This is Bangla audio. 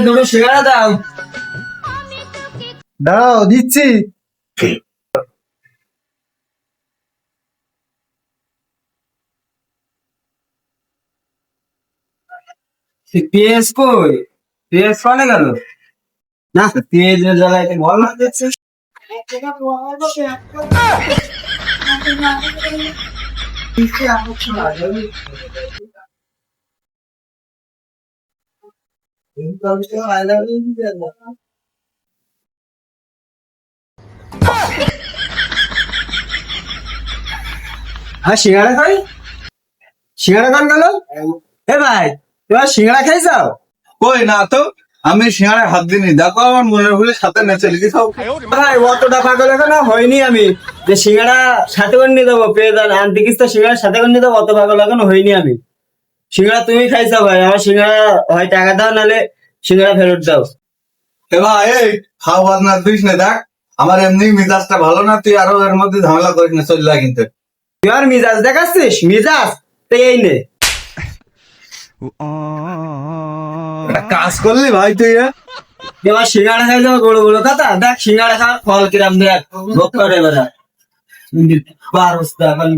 দুটো সিঙ্গাড়া দাও। দাঁড়াও দিচ্ছি। পেঁয়াজ কই? পেঁয়াজ কনে গেল? না পেঁয়াজের জ্বালায় বল না দেখছে। হ্যাঁ সিঙ্গাড়া খাই। সিঙ্গাড়া খান গেল? এ ভাই তোমার সিঙ্গাড়া খাইছাও? কই না তো, আমি সিঙ্গাড়ায় হাত দিইনি। দেখো আমার মনের ভুলে সাথে নেচে লিখি খাও। ভাই অতটা পাগল এখনো হয়নি আমি যে সিঙ্গাড়া সাথে করে নিয়ে দেবো। পেঁয়াজ আর আনতে কিস্তা সিঙ্গাড়া সাথে করে নিয়ে দেবো, অত পাগল এখনো হয়নি আমি। সিঙ্গাড়া তুমি খাইছো ভাই, আমার সিঙ্গাড়া হয় টাকা দাও নাহলে সিঙ্গাড়া ফেরত দাও। এ ভাই এই খাও বাদ না দিস না। দেখ আমার এমনি মিজাজটা ভালো না, তুই আরো এর মধ্যে ঝামেলা করিস না, চল যা কিন্তু। তুই আর মিজাজ দেখাচ্ছিস? মিজাজ তো এই নে। একটা কাজ করলি ভাই তুই। এবার সিঙ্গাড়া খাই যাবো বড় বড় কথা। দেখ সিঙ্গাড়া খা ফল কিরাম দেখ ভোগ করে বেড়া। 12 এখন